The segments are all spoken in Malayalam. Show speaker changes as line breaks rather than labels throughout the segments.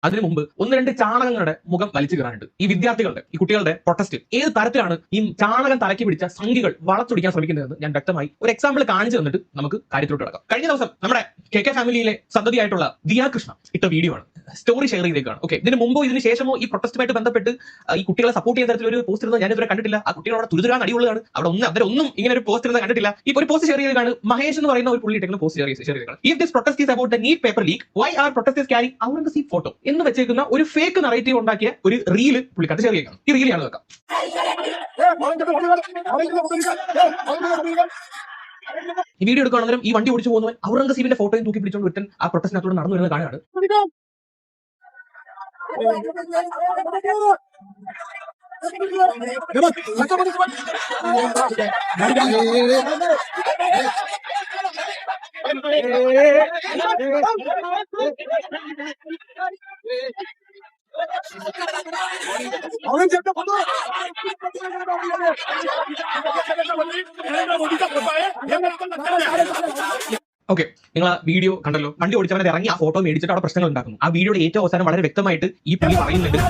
അതിനു മുമ്പ് ഒന്ന് രണ്ട് ചാണകങ്ങളുടെ മുഖം വലിച്ചു കയറാനുണ്ട്. ഈ വിദ്യാർത്ഥികളുടെ, ഈ കുട്ടികളുടെ പ്രൊട്ടസ്റ്റ് ഏത് തരത്തിലാണ് ഈ ചാണകം തലക്കി പിടിച്ച സംഘികൾ വളച്ചൊടിക്കാൻ ശ്രമിക്കുന്നതെന്ന് ഞാൻ വ്യക്തമായി ഒരു എക്സാമ്പിൾ കാണിച്ചു തന്നിട്ട് നമുക്ക് കാര്യത്തിലോട്ട് കിടക്കാം. കഴിഞ്ഞ ദിവസം നമ്മുടെ കെ ഫാമിലിയിലെ സന്തതിയായിട്ടുള്ള ദിയ കൃഷ്ണ ഇട്ട വീഡിയോ ആണ്, സ്റ്റോറി ഷെയർ ചെയ്തേക്കാണ്. ഓക്കെ, ഇതിന് മുമ്പോ ഇതിന് ശേഷമോ ഈ പ്രൊട്ടസ്റ്റുമായിട്ട് ബന്ധപ്പെട്ട് ഈ കുട്ടികളെ സപ്പോർട്ട് ചെയ്യുന്ന തരത്തിൽ ഒരു പോസ്റ്റ് ഇരുന്നത് ഞാൻ ഇതുവരെ കണ്ടിട്ടില്ല. ആ കുട്ടികൾ അവിടെ തുരുതുരാൻ അടിയുള്ളതാണ്. അവരൊന്നും ഇങ്ങനെ ഒരു പോസ്റ്റ് ഇരുന്നത് കണ്ടിട്ടില്ല. ഇപ്പൊ ഒരു പോസ്റ്റ് ഷെയർ ചെയ്തേക്കാണ്. മഹേഷ് എന്ന് പറയുന്ന ഒരു പുള്ളി ഇട്ടേക്കുന്ന പോസ്റ്റ് ഷെയർ ചെയ്തേക്കാണ്. If this protest is about the NEET paper leak, why are protesters carrying Aurangzeb photo എന്ന് വെച്ചേക്കുന്ന ഒരു ഫേക്ക് നറേറ്റീവ് ഉണ്ടാക്കിയ ഒരു റീല് പുള്ളിക്കാട്ട് ഷെയർ ചെയ്യണം. ഈ റീലാണ് നോക്കാം. ഈ വീഡിയോ എടുക്കുകയാണെങ്കിലും ഈ വണ്ടി ഓടിച്ചു പോകുന്നവൻ ഔറംഗസീബിന്റെ ഫോട്ടോയും തൂക്കി പിടിച്ചുകൊണ്ട് ഒരുത്തൻ ആ പ്രൊട്ടസ്റ്റിനകത്തോട് നടന്നു വരുന്നത് കാണുകയാണ്. ഓക്കെ, നിങ്ങൾ ആ വീഡിയോ കണ്ടല്ലോ. വണ്ടി ഓടിച്ചവനെ ഇറങ്ങി ആ ഫോട്ടോ മേടിച്ചിട്ട് അവിടെ പ്രശ്നങ്ങൾ ഉണ്ടാക്കുന്നു. ആ വീഡിയോയുടെ ഏറ്റവും അവസാനം വളരെ വ്യക്തമായിട്ട് ഈ പുള്ളി പറയുന്നുണ്ട്,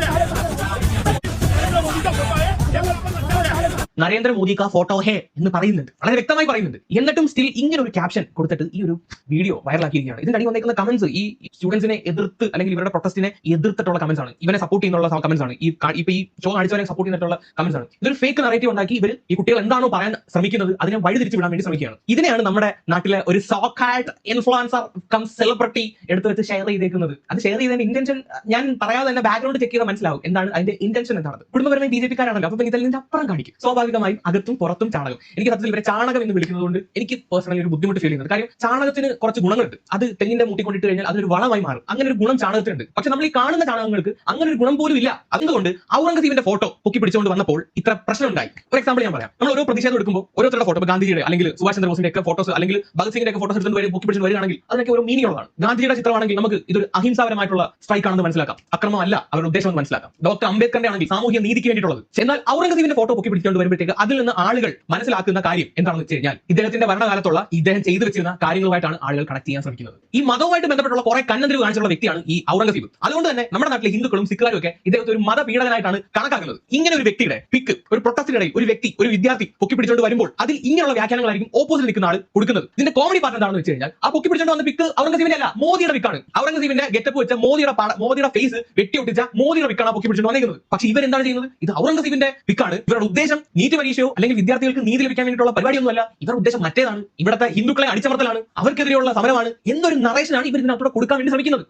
നരേന്ദ്രമോദി കാ ഫോട്ടോ ഹേ എന്ന് പറയുന്നുണ്ട്, വളരെ വ്യക്തമായി പറയുന്നുണ്ട്. എന്നിട്ടും സ്റ്റിൽ ഇങ്ങനെ ഒരു ക്യാപ്ഷൻ കൊടുത്തിട്ട് ഈ ഒരു വീഡിയോ വൈറലാക്കിയിരിക്കുകയാണ്. ഇതിന്റെ അടി വന്നേക്കുന്ന കമന്റ്സ് ഈ സ്റ്റുഡൻസിനെ എതിർത്ത് അല്ലെങ്കിൽ ഇവരുടെ പ്രൊട്ടസ്റ്റിനെ എതിർത്തിട്ടുള്ള കമന്റ്സ് ആണ്, ഇവനെ സപ്പോർട്ട് ചെയ്യുന്നുള്ള കമന്റ്സ് ആണ്, ഇപ്പൊ ഈ ഷോ കാണിച്ചവനെ സപ്പോർട്ട് ചെയ്തിട്ടുള്ള കമന്റ്സ് ആണ്. ഇതൊരു ഫേക്ക് നറേറ്റീവ് ഉണ്ടാക്കി ഇവർ ഈ കുട്ടികൾ എന്താണോ പറയാൻ ശ്രമിക്കുന്നത് അതിനെ വഴി തിരിച്ചു വിടാൻ വേണ്ടി ശ്രമിക്കുകയാണ്. ഇതിനെയാണ് നമ്മുടെ നാട്ടിലെ ഒരു സോക്കാൾഡ് ഇൻഫ്ലുവൻസർ കം സെലിബ്രിറ്റി എടുത്ത് വെച്ച് ഷെയർ ചെയ്തേക്കുന്നത്. അത് ഷെയർ ചെയ്തതിന്റെ ഇന്റൻഷൻ ഞാൻ പറയാതെ തന്നെ ബാക്ക്ഗ്രൗണ്ട് ചെക്ക് ചെയ്താൽ മനസ്സിലാവും എന്താണ് അതിന്റെ ഇന്റൻഷൻ എന്താണ്. കുടുംബപരമായി BJP കാരാണല്ലോ, അപ്പൊ ഇതിന്റെ അപ്പുറം കാണിക്കും. സ്വാഭാവികമായും അകത്തും പുറത്തും ചാണകം. എനിക്ക് സത്യത്തിൽ ഇവരെ ചാണകം എന്ന് വിളിക്കുന്നത് കൊണ്ട് എനിക്ക് പേഴ്സണലി ഒരു ബുദ്ധിമുട്ട് ഫീൽ ചെയ്യുന്നത്. കാര്യം ചാണകത്തിന് കുറച്ച് ഗുണങ്ങളുണ്ട്. അത് തെങ്ങിന്റെ മൂട്ടി കൊണ്ടിട്ട് കഴിഞ്ഞാൽ അതൊരു വളമായി മാറും. അങ്ങനെ ഒരു ഗുണം ചാണകത്തിനുണ്ട്. പക്ഷെ നമ്മൾ ഈ കാണുന്ന ചാണകങ്ങൾക്ക് അങ്ങനെ ഒരു ഗുണം പോലും ഇല്ല. അതുകൊണ്ട് ഔറംഗസീബിന്റെ ഫോട്ടോ പൊക്കി പിടിച്ചുകൊണ്ട് വന്നപ്പോൾ ഇത്ര പ്രശ്നം ഉണ്ടായി. ഒരു എക്സാമ്പിൾ ഞാൻ പറയാം. നമ്മൾ ഓരോ പ്രതിഷേധം എടുക്കുമ്പോൾ ഓരോരുത്തരുടെ ഫോട്ടോ, ഗാന്ധിജിയുടെ അല്ലെങ്കിൽ സുഭാഷ് ചന്ദ്രബോസിന്റെ ഒക്കെ ഫോട്ടോസ് അല്ലെങ്കിൽ ഭഗത് സിംഗിന്റെ ഒക്കെ ഫോട്ടോസ് എടുത്തുകൊണ്ട് പൊക്കി പിടിച്ചു വരികയാണെങ്കിൽ അതിനൊക്കെ ഒരു മീനിങ് ഉള്ളതാണ്. ഗാന്ധിജിയുടെ ചിത്രമാണെങ്കിൽ നമുക്ക് ഇതൊരു അഹിംസാപരമായിട്ടുള്ള സ്ട്രൈക്ക് ആണെന്ന് മനസ്സിലാക്കാം, അക്രമമല്ല അവരുടെ ഉദ്ദേശം എന്ന് മനസ്സിലാക്കാം. ഡോക്ടർ അംബേദ്കറിന്റെ ആണെങ്കിൽ സാമൂഹ്യ നീതിക്ക് വേണ്ടിയിട്ടുള്ളത്. എന്നാൽ ഔറംഗസീബിന്റെ ഫോട്ടോ പൊക്കി പിടിച്ചുകൊണ്ട് വരുമ്പോഴത്തേക്ക് അതിൽ നിന്ന് ആളുകൾ മനസ്സിലാക്കുന്ന കാര്യം എന്താണെന്ന് വെച്ച് കഴിഞ്ഞാൽ ഇദ്ദേഹത്തിന്റെ ഭരണകാലത്തുള്ള ഇദ്ദേഹം ചെയ്തു വെച്ചിരുന്ന കാര്യങ്ങളുമായിട്ടാണ് ആളുകൾ കണക്ട് ചെയ്യാൻ ശ്രമിക്കുന്നത്. ഈ മതവുമായിട്ട് ബന്ധപ്പെട്ടുള്ള കുറെ കന്നന്തിരിവ് കാണിച്ചുള്ള വ്യക്തിയാണ് ഈ ഔറംഗസീബ്. അതുകൊണ്ട് തന്നെ നമ്മുടെ നാട്ടിലെ ഹിന്ദുക്കളും സിഖുകാരും ഒക്കെ ഇദ്ദേഹത്തെ ഒരു മതപീഡകനായിട്ടാണ് കണക്കാക്കുന്നത്. ഇങ്ങനെ ഒരു വ്യക്തിയുടെ പിക്ക് ഒരു പ്രൊട്ടസ്റ്റിനിടയിൽ ഒരു വ്യക്തി, ഒരു വിദ്യാർത്ഥി പൊക്കി പിടിച്ചുകൊണ്ട് വരുമ്പോൾ അതിൽ ഇങ്ങനെയുള്ള വ്യാഖ്യാനങ്ങളായിരിക്കും ഓപ്പോസിറ്റ് നിൽക്കുന്ന ആൾ കൊടുക്കുന്നത്. ഇതിന്റെ കോമഡി പാർട്ട് എന്താണെന്ന് വെച്ച് കഴിഞ്ഞാൽ ആ പൊക്കി പിടിച്ചുകൊണ്ട് വന്ന പിക്ക് ഔറംഗസീബിന്റെ അല്ല, മോദിയുടെ പിക്കാണ്. ഔറംഗസീബിന്റെ ഗെറ്റപ്പ് വെച്ച മോദിയുടെ ഫേസ് വെട്ടിയൊട്ടിച്ച മോദിയുടെ പിക്കാണ് പൊക്കി പിടിച്ചുകൊണ്ട് വന്നിരിക്കുന്നത്. പക്ഷെ ഇവരെന്താണ് ചെയ്യുന്നത്? ഇത് ഔറംഗസീബിന്റെ പിക്കാണ്. ഇവരുടെ ഉദ്ദേശം നീറ്റ് പരീക്ഷയോ അല്ലെങ്കിൽ വിദ്യാർത്ഥികൾക്ക് നീതി ലഭിക്കാൻ വേണ്ടിയിട്ടുള്ള പരിപാടിയൊന്നുമല്ല. ഇവരുടെ ഉദ്ദേശം മറ്റേതാണ്. ഇവിടുത്തെ ഹിന്ദുക്കളെ അടിച്ചമർത്തലാണ്, അവർക്കെതിരെയുള്ള സമരമാണ് എന്നൊരു നറേഷനാണ് ഇവർ ഇതിനകത്തൂടെ കൊടുക്കാൻ വേണ്ടി ശ്രമിക്കുന്നത്.